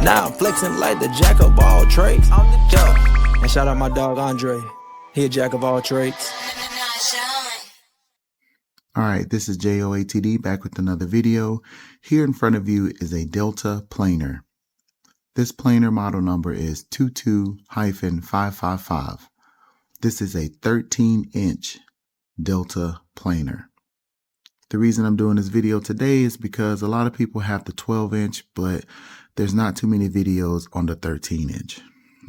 Now I'm flexing like the jack of all trades. Yeah. And shout out my dog Andre. He a jack of all trades. Alright, this is J.O.A.T.D. back with another video. Here in front of you is a Delta planer. This planer model number is 22-555. This is a 13-inch Delta planer. The reason I'm doing this video today is because a lot of people have the 12-inch, but there's not too many videos on the 13-inch.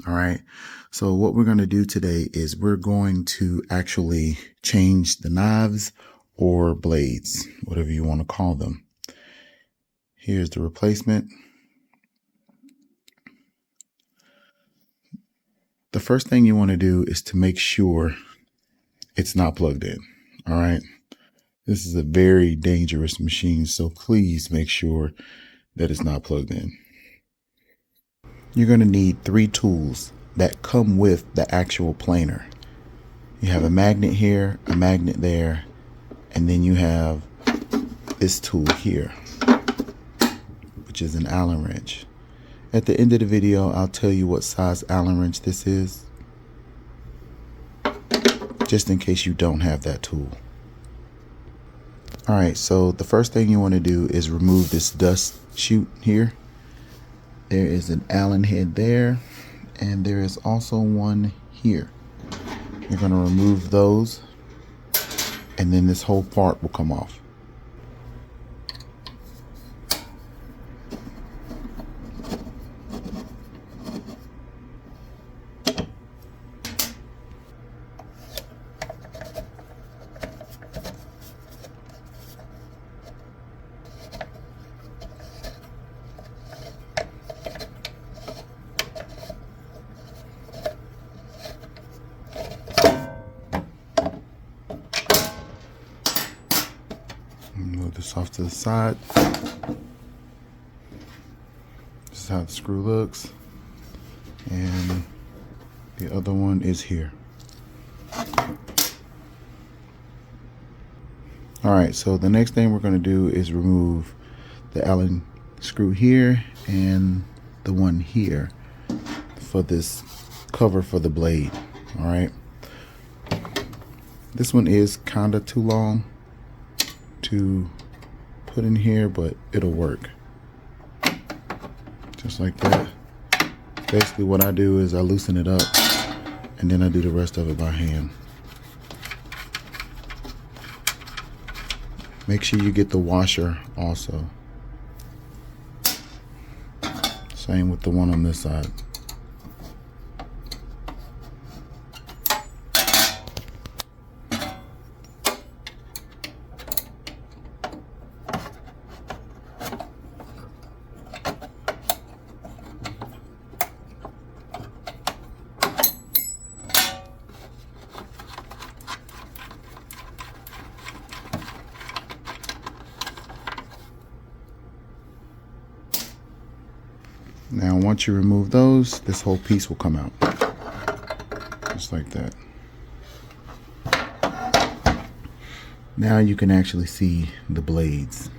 Alright, so what we're going to do today is we're going to actually change the knives or blades, whatever you want to call them. Here's the replacement. The first thing you want to do is to make sure it's not plugged in. All right. This is a very dangerous machine, so please make sure that it's not plugged in. You're going to need 3 tools that come with the actual planer. You have a magnet here, a magnet there, and then you have this tool here, which is an Allen wrench. At the end of the video, I'll tell you what size Allen wrench this is, just in case you don't have that tool. All right, so the first thing you want to do is remove this dust chute here. There is an Allen head there, and there is also one here. You're going to remove those, and then this whole part will come off. Move this off to the side. This is how the screw looks. And the other one is here. Alright, so the next thing we're going to do is remove the Allen screw here and the one here for this cover for the blade. Alright. This one is kind of too long to put in here, but it'll work. Just like that. Basically what I do is I loosen it up and then I do the rest of it by hand. Make sure you get the washer also. Same with the one on this side. Now, once you remove those, this whole piece will come out. Just like that. Now you can actually see the blades.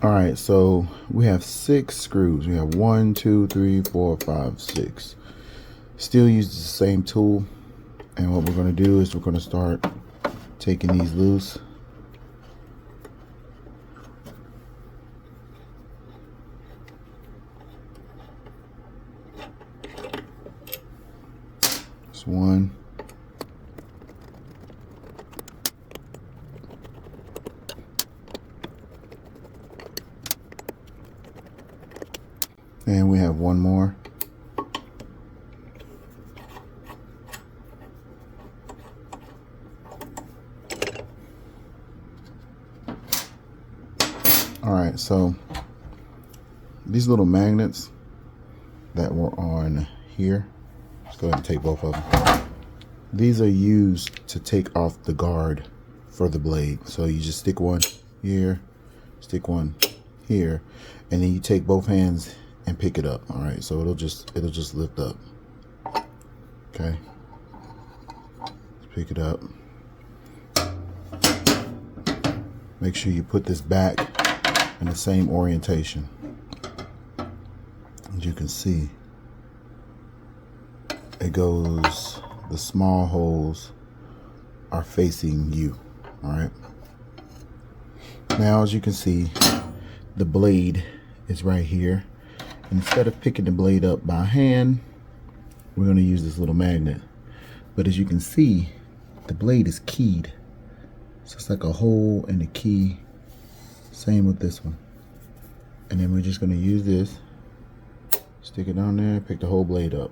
Alright, so we have 6 screws. We have 1, 2, 3, 4, 5, 6. Still use the same tool. And what we're going to do is we're going to start taking these loose. One, and we have one more. All right, so these little magnets that were on here, let's go ahead and take both of them. These are used to take off the guard for the blade. So you just stick one here, stick one here, and then you take both hands and pick it up. All right, so it'll just lift up. Okay, let's pick it up. Make sure you put this back in the same orientation. as you can see, it goes, the small holes are facing you. All right. Now, as you can see, the blade is right here. Instead of picking the blade up by hand, we're going to use this little magnet. But as you can see, the blade is keyed. So it's like a hole in the key. Same with this one. And then we're just going to use this, stick it down there, pick the whole blade up.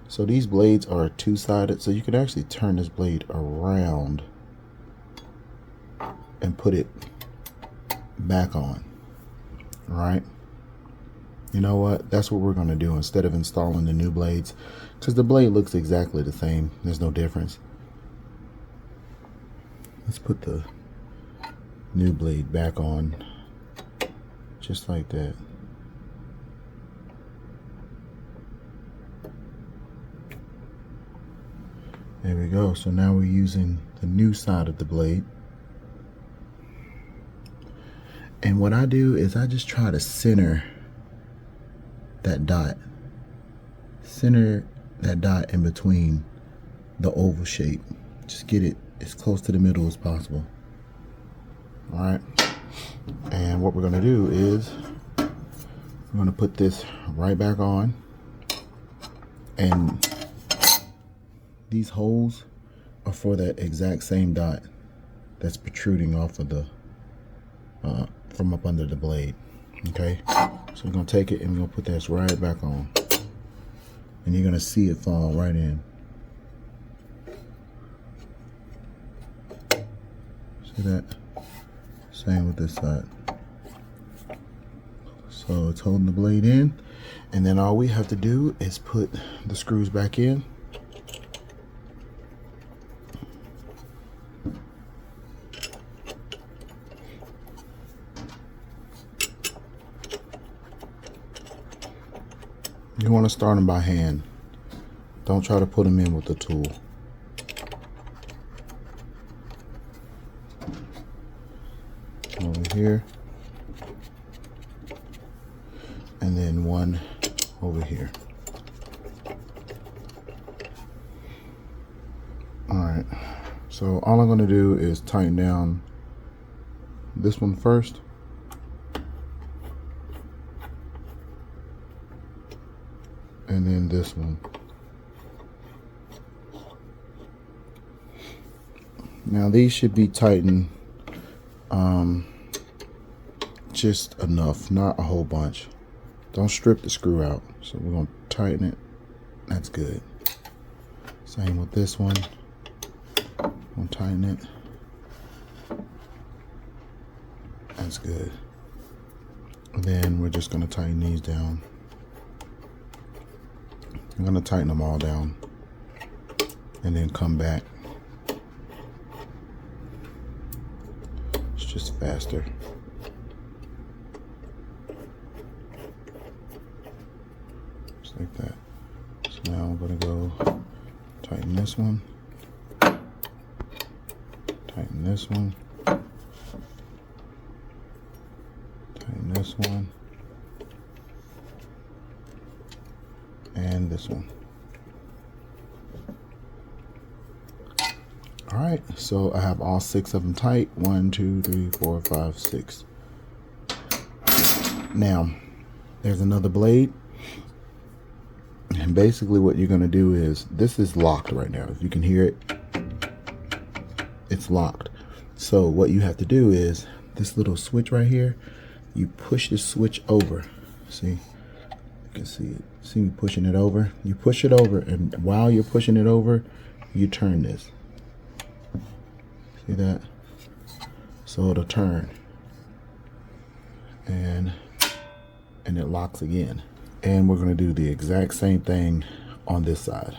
So these blades are two-sided, so you can actually turn this blade around and put it back on. All right. You know what? That's what we're going to do instead of installing the new blades, because the blade looks exactly the same. There's no difference. Let's put the new blade back on just like that. There we go. So now we're using the new side of the blade. And what I do is I just try to center that dot. Center that dot in between the oval shape. Just get it as close to the middle as possible. All right. And what we're going to do is we're going to put this right back on. And these holes are for that exact same dot that's protruding off of the from up under the blade. Okay, so we're gonna take it and we're gonna put this right back on, and you're gonna see it fall right in. See that? Same with this side. So it's holding the blade in, and then all we have to do is put the screws back in. You want to start them by hand. Don't try to put them in with the tool. Over here. And then one over here. Alright. So all I'm going to do is tighten down this one first. And then this one. Now these should be tightened just enough, not a whole bunch. Don't strip the screw out. So we're going to tighten it. That's good. Same with this one. We'll tighten it. That's good. And then we're just going to tighten these down. I'm going to tighten them all down and then come back. It's just faster. Just like that. So now I'm going to go tighten this one, tighten this one, tighten this one, and this one. All right, so I have all 6 of them tight. 1, 2, 3, 4, 5, 6. Now, there's another blade. And basically what you're gonna do is, this is locked right now. If you can hear it, it's locked. So what you have to do is, this little switch right here, you push the switch over. See, you can see it. See me pushing it over? You push it over, and while you're pushing it over, you turn this. See that? So it'll turn. And it locks again. And we're gonna do the exact same thing on this side.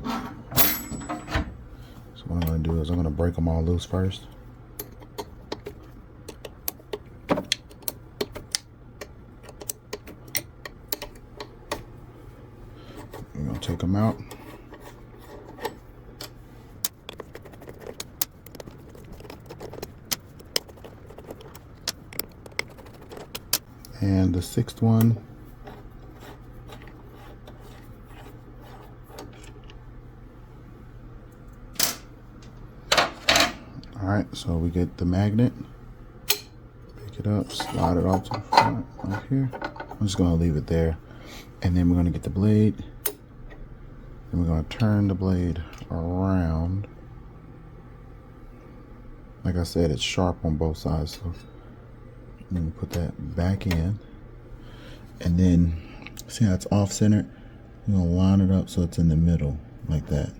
So what I'm gonna do is I'm gonna break them all loose first. We're gonna take them out. And the 6th one, All right, so we get the magnet, pick it up, slide it off to the front right here. I'm just gonna leave it there. And then we're gonna get the blade, and we're gonna turn the blade around. Like I said, it's sharp on both sides, so let me put that back in. And then, see how it's off-centered? We're gonna line it up so it's in the middle, like that.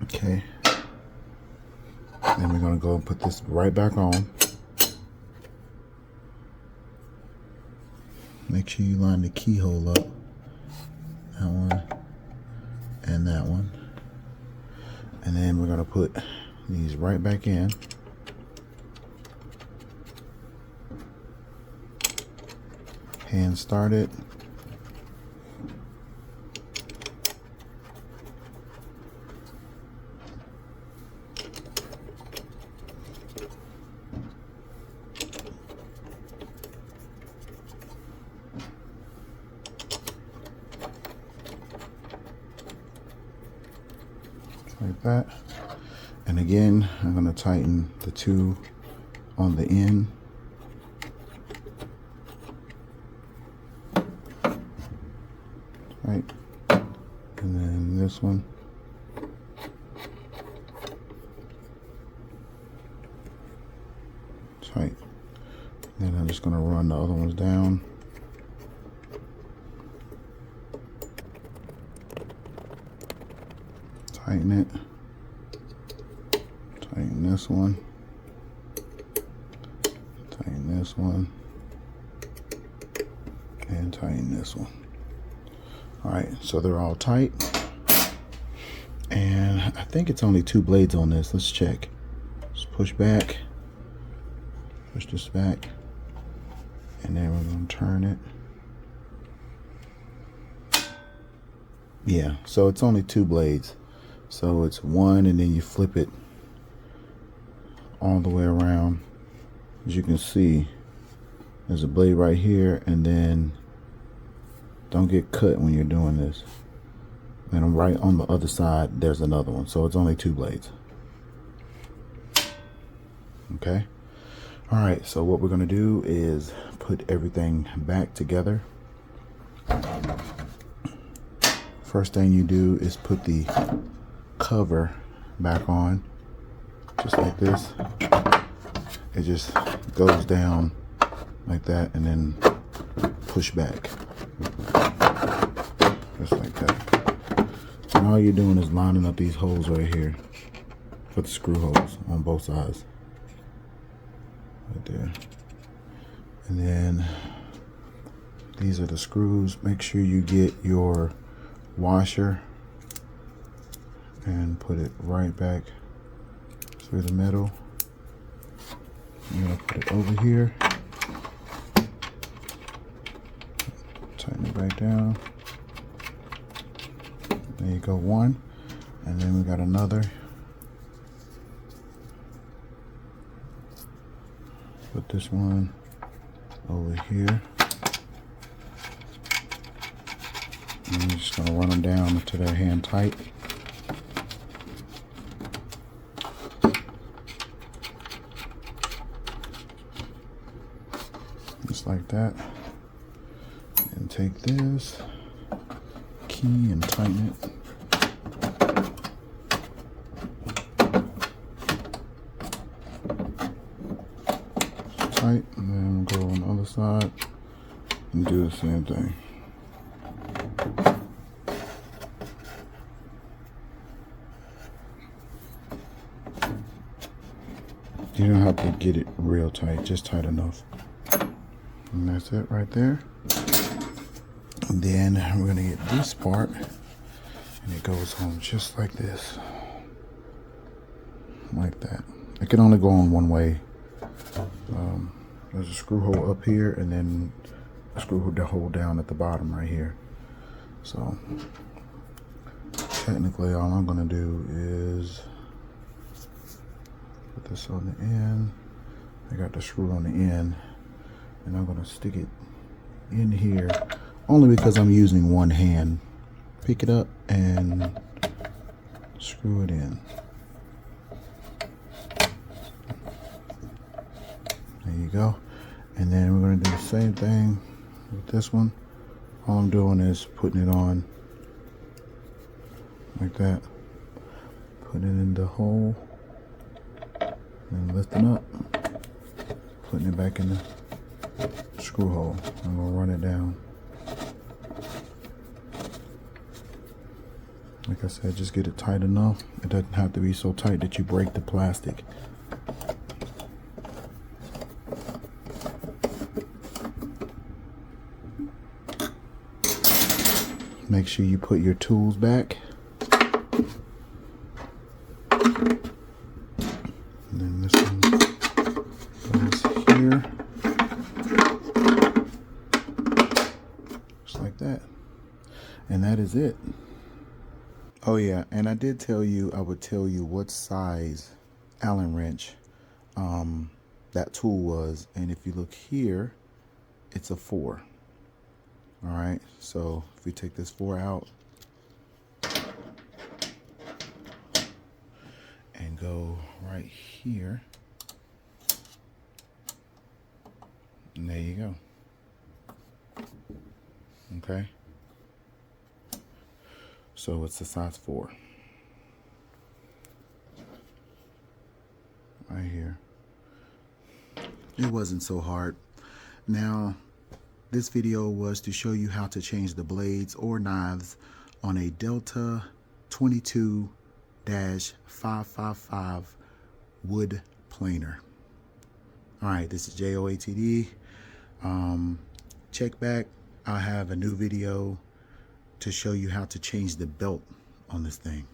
Okay. Then we're gonna go and put this right back on. Make sure you line the keyhole up. That one and that one. And then we're gonna put these right back in. Hand started. Like that. And again, I'm going to tighten the two on the end. Right. And then this one. Tight. Then I'm just going to run the other ones down. Tighten it. Tighten this one. Tighten this one. And tighten this one. Alright, so they're all tight. And I think it's only 2 blades on this. Let's check. Just push back. Push this back. And then we're going to turn it. Yeah, so it's only 2 blades. So it's one, and then you flip it all the way around. As you can see, there's a blade right here, and then don't get cut when you're doing this. And right on the other side, there's another one. So it's only 2 blades. Okay. All right, so what we're gonna do is put everything back together. First thing you do is put the cover back on, just like this. It just goes down like that and then push back, just like that. And all you're doing is lining up these holes right here for the screw holes on both sides, right there. And then these are the screws. Make sure you get your washer and put it right back through the middle. I'm gonna put it over here. Tighten it back down. There you go, one. And then we got another. Put this one over here. And I'm just gonna run them down until they're hand tight. Just like that. And take this key and tighten it. Tight, and then go on the other side and do the same thing. You don't have to get it real tight, just tight enough. And that's it right there. And then we're gonna get this part, and it goes on just like this. Like that. It can only go on one way. There's a screw hole up here, and then a screw hole down at the bottom right here. So technically all I'm gonna do is put this on the end. I got the screw on the end, and I'm gonna stick it in here only because I'm using one hand. Pick it up and screw it in. There you go. And then we're going to do the same thing with this one. All I'm doing is putting it on like that. Putting it in the hole and lifting up. Putting it back in the screw hole. I'm going to run it down. Like I said, just get it tight enough. It doesn't have to be so tight that you break the plastic. Make sure you put your tools back. And then this one goes here. Just like that. And that is it. Oh yeah, and I did tell you I would tell you what size Allen wrench that tool was. And if you look here, it's a 4. All right, so if we take this 4 out and go right here, and there you go. Okay, so it's a size 4 right here. It wasn't so hard. Now, this video was to show you how to change the blades or knives on a Delta 22-555 wood planer. All right, this is J.O.A.T.D. Check back. I'll have a new video to show you how to change the belt on this thing.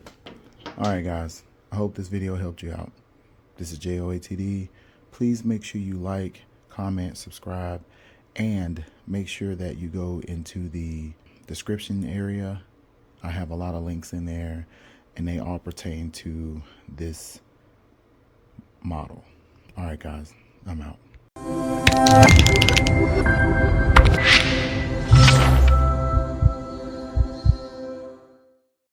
All right, guys. I hope this video helped you out. This is J.O.A.T.D. Please make sure you like, comment, subscribe, and make sure that you go into the description area. I have a lot of links in there, and they all pertain to this model. All right, guys, I'm out.